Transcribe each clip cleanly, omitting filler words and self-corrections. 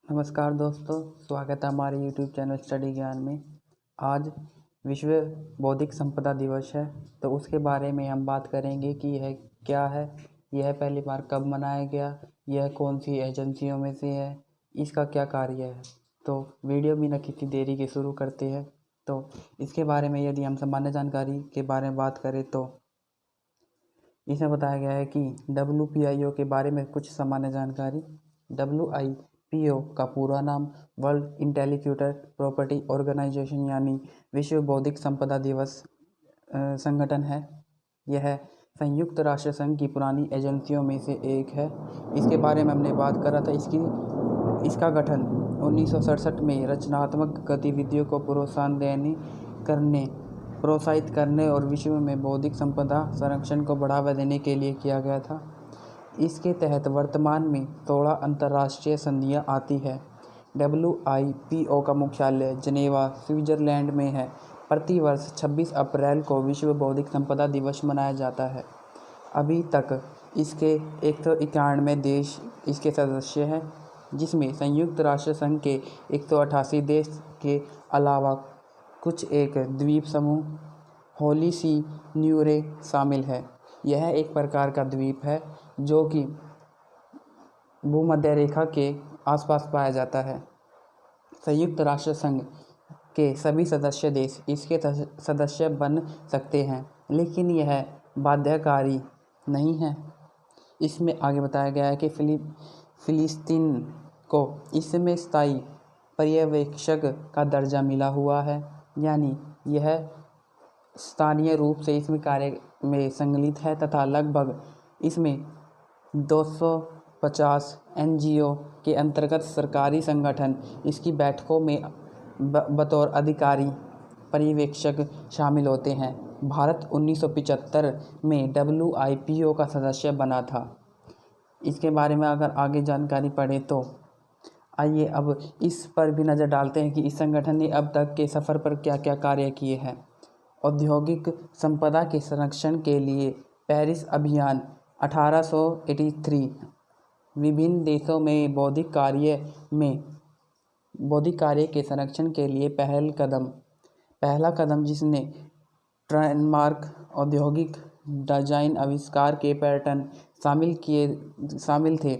नमस्कार दोस्तों, स्वागत है हमारे YouTube चैनल स्टडी ज्ञान में। आज विश्व बौद्धिक संपदा दिवस है, तो उसके बारे में हम बात करेंगे कि यह क्या है, यह पहली बार कब मनाया गया, यह कौन सी एजेंसियों में से है, इसका क्या कार्य है। तो वीडियो बिना किसी देरी के शुरू करते हैं। तो इसके बारे में यदि हम सामान्य जानकारी के बारे में बात करें तो इसमें बताया गया है कि WPIO के बारे में कुछ सामान्य जानकारी। WIPO का पूरा नाम वर्ल्ड इंटेलेक्चुअल प्रॉपर्टी ऑर्गेनाइजेशन यानी विश्व बौद्धिक संपदा दिवस संगठन है। यह संयुक्त राष्ट्र संघ की पुरानी एजेंसियों में से एक है। इसके बारे में हमने बात करा था। इसका गठन 1967 में रचनात्मक गतिविधियों को प्रोत्साहित करने और विश्व में बौद्धिक संपदा संरक्षण को बढ़ावा देने के लिए किया गया था। इसके तहत वर्तमान में 16 अंतर्राष्ट्रीय संधियां आती है। WIPO का मुख्यालय जेनेवा, स्विट्जरलैंड में है। प्रति वर्ष 26 अप्रैल को विश्व बौद्धिक संपदा दिवस मनाया जाता है। अभी तक इसके 191 देश इसके सदस्य हैं, जिसमें संयुक्त राष्ट्र संघ के 188 देश के अलावा कुछ एक द्वीप समूह होली सी न्यूरे शामिल है। यह एक प्रकार का द्वीप है जो कि भूमध्य रेखा के आसपास पाया जाता है। संयुक्त राष्ट्र संघ के सभी सदस्य देश इसके सदस्य बन सकते हैं, लेकिन यह बाध्यकारी नहीं है। इसमें आगे बताया गया है कि फिलिस्तीन को इसमें स्थायी पर्यवेक्षक का दर्जा मिला हुआ है, यानी यह स्थानीय रूप से इसमें कार्य में संलग्न है तथा लगभग इसमें 250 NGO के अंतर्गत सरकारी संगठन इसकी बैठकों में बतौर अधिकारी पर्यवेक्षक शामिल होते हैं। भारत 1975 में WIPO का सदस्य बना था। इसके बारे में अगर आगे जानकारी पढ़े तो आइए अब इस पर भी नज़र डालते हैं कि इस संगठन ने अब तक के सफ़र पर क्या क्या कार्य किए हैं। औद्योगिक संपदा के संरक्षण के लिए पेरिस अभियान 1883, विभिन्न देशों में बौद्धिक कार्य के संरक्षण के लिए पहला कदम जिसने ट्रेडमार्क, औद्योगिक डिजाइन, आविष्कार के पैटर्न शामिल थे।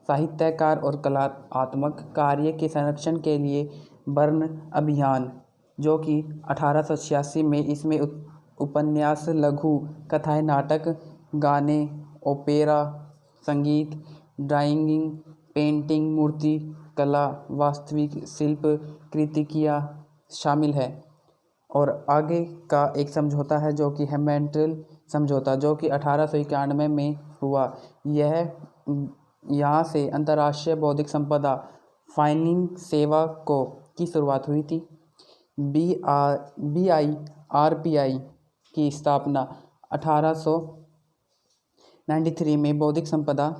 साहित्यकार और कलात्मक कार्य के संरक्षण के लिए बर्न अभियान, जो कि 1886 में इसमें उपन्यास, लघु कथाएं, नाटक, गाने, ओपेरा, संगीत, ड्राइंग, पेंटिंग, मूर्ति कला, वास्तविक शिल्प कृतियाँ शामिल है। और आगे का एक समझौता है जो कि है मॉन्ट्रियल समझौता, जो कि 1891 में हुआ। यहाँ से अंतर्राष्ट्रीय बौद्धिक संपदा फाइलिंग सेवा की शुरुआत हुई थी। BIRPI की स्थापना 1893 में बौद्धिक संपदा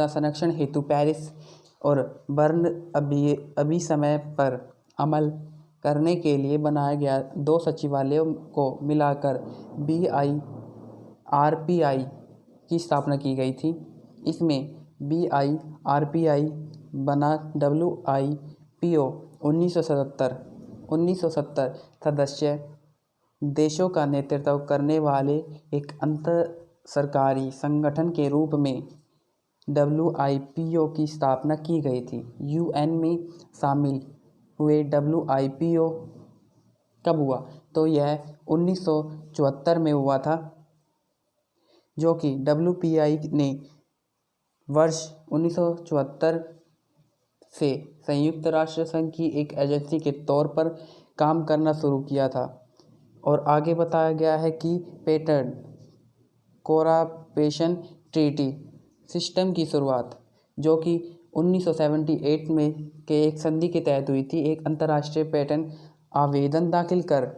संरक्षण हेतु पेरिस और बर्न अभिसमय पर अमल करने के लिए बनाया गया 2 सचिवालयों को मिलाकर BIRPI की स्थापना की गई थी। इसमें BIRPI बना WIPO 1970 सदस्य देशों का नेतृत्व करने वाले एक अंतर सरकारी संगठन के रूप में WIPO की स्थापना की गई थी। UN में शामिल हुए WIPO कब हुआ? तो यह 1974 में हुआ था, जो कि WPI ने वर्ष 1974 से संयुक्त राष्ट्र संघ की एक एजेंसी के तौर पर काम करना शुरू किया था। और आगे बताया गया है कि पेटेंट कोऑपरेशन ट्रीटी सिस्टम की शुरुआत, जो कि 1978 में के एक संधि के तहत हुई थी। एक अंतर्राष्ट्रीय पेटेंट आवेदन दाखिल कर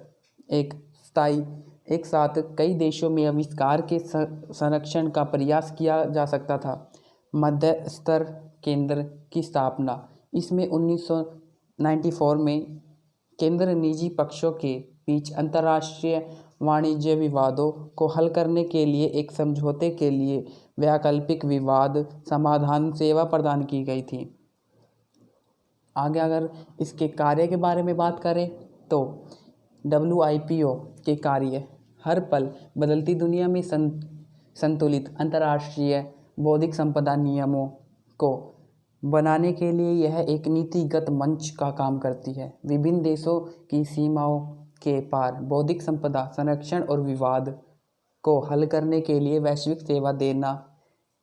एक साथ कई देशों में आविष्कार के संरक्षण का प्रयास किया जा सकता था। मध्यस्थ केंद्र की स्थापना, इसमें 1994 में केंद्र निजी पक्षों के बीच अंतर्राष्ट्रीय वाणिज्य विवादों को हल करने के लिए एक समझौते के लिए वैकल्पिक विवाद समाधान सेवा प्रदान की गई थी। आगे अगर इसके कार्य के बारे में बात करें तो WIPO के कार्य हर पल बदलती दुनिया में संतुलित अंतर्राष्ट्रीय बौद्धिक संपदा नियमों को बनाने के लिए यह एक नीतिगत मंच का काम करती है। विभिन्न देशों की सीमाओं के पार बौद्धिक संपदा संरक्षण और विवाद को हल करने के लिए वैश्विक सेवा देना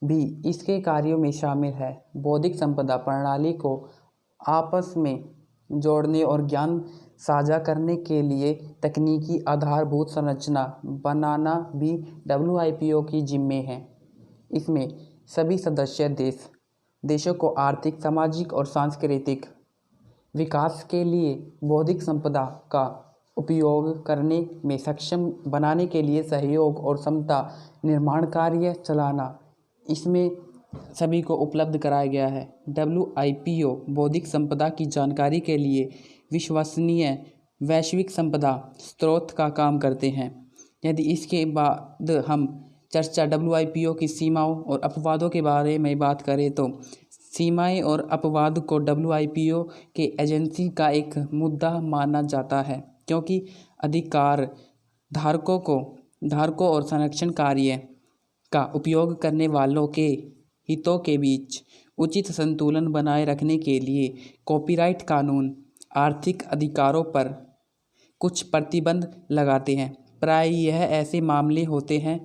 भी इसके कार्यों में शामिल है। बौद्धिक संपदा प्रणाली को आपस में जोड़ने और ज्ञान साझा करने के लिए तकनीकी आधारभूत संरचना बनाना भी WIPO की जिम्मे है। इसमें सभी सदस्य देशों को आर्थिक, सामाजिक और सांस्कृतिक विकास के लिए बौद्धिक संपदा का उपयोग करने में सक्षम बनाने के लिए सहयोग और क्षमता निर्माण कार्य चलाना इसमें सभी को उपलब्ध कराया गया है। WIPO बौद्धिक संपदा की जानकारी के लिए विश्वसनीय वैश्विक संपदा स्रोत का काम करते हैं। यदि इसके बाद हम चर्चा WIPO की सीमाओं और अपवादों के बारे में बात करें तो सीमाएं और अपवाद को WIPO के एजेंसी का एक मुद्दा माना जाता है, क्योंकि अधिकार धारकों और संरक्षण कार्य का उपयोग करने वालों के हितों के बीच उचित संतुलन बनाए रखने के लिए कॉपीराइट कानून आर्थिक अधिकारों पर कुछ प्रतिबंध लगाते हैं। प्राय यह ऐसे मामले होते हैं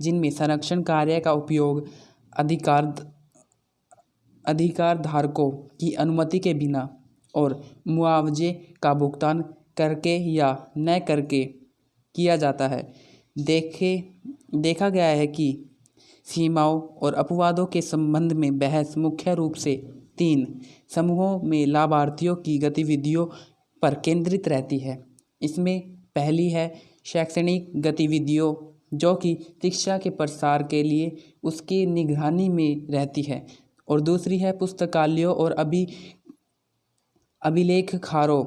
जिनमें संरक्षण कार्य का उपयोग अधिकार धारकों की अनुमति के बिना और मुआवजे का भुगतान करके या न करके किया जाता है। देखा गया है कि सीमाओं और अपवादों के संबंध में बहस मुख्य रूप से 3 समूहों में लाभार्थियों की गतिविधियों पर केंद्रित रहती है। इसमें पहली है शैक्षणिक गतिविधियों, जो कि शिक्षा के प्रसार के लिए उसकी निगरानी में रहती है, और दूसरी है पुस्तकालयों और अभिलेखागारों,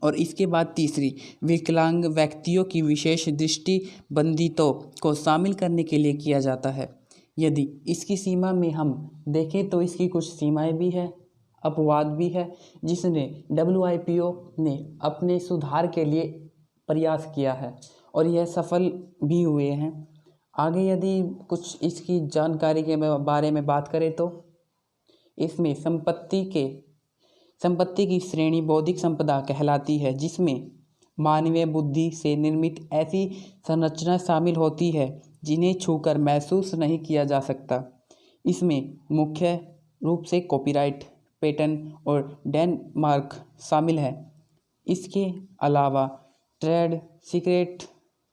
और इसके बाद तीसरी विकलांग व्यक्तियों की विशेष दृष्टिबंधितों को शामिल करने के लिए किया जाता है। यदि इसकी सीमा में हम देखें तो इसकी कुछ सीमाएं भी है, अपवाद भी है, जिसने WIPO ने अपने सुधार के लिए प्रयास किया है और यह सफल भी हुए हैं। आगे यदि कुछ इसकी जानकारी के बारे में बात करें तो इसमें संपत्ति की श्रेणी बौद्धिक संपदा कहलाती है, जिसमें मानवीय बुद्धि से निर्मित ऐसी संरचना शामिल होती है जिन्हें छूकर महसूस नहीं किया जा सकता। इसमें मुख्य रूप से कॉपीराइट, पेटेंट और ट्रेडमार्क शामिल है। इसके अलावा ट्रेड सीक्रेट,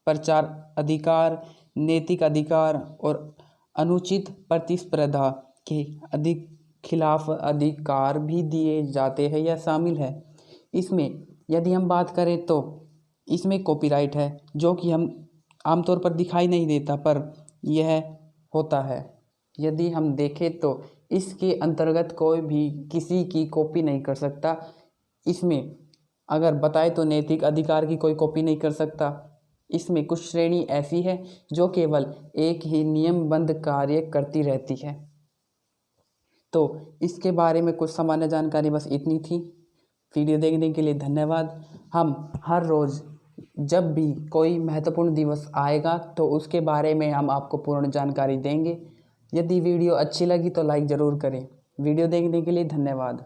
प्रचार अधिकार, नैतिक अधिकार और अनुचित प्रतिस्पर्धा के खिलाफ अधिकार भी दिए जाते हैं या शामिल है। इसमें यदि हम बात करें तो इसमें कॉपीराइट है, जो कि हम आमतौर पर दिखाई नहीं देता पर यह होता है। यदि हम देखें तो इसके अंतर्गत कोई भी किसी की कॉपी नहीं कर सकता। इसमें अगर बताए तो नैतिक अधिकार की कोई कॉपी नहीं कर सकता। इसमें कुछ श्रेणी ऐसी है जो केवल एक ही नियमबद्ध कार्य करती रहती है। तो इसके बारे में कुछ सामान्य जानकारी बस इतनी थी। वीडियो देखने के लिए धन्यवाद। हम हर रोज़ जब भी कोई महत्वपूर्ण दिवस आएगा तो उसके बारे में हम आपको पूर्ण जानकारी देंगे। यदि वीडियो अच्छी लगी तो लाइक ज़रूर करें। वीडियो देखने के लिए धन्यवाद।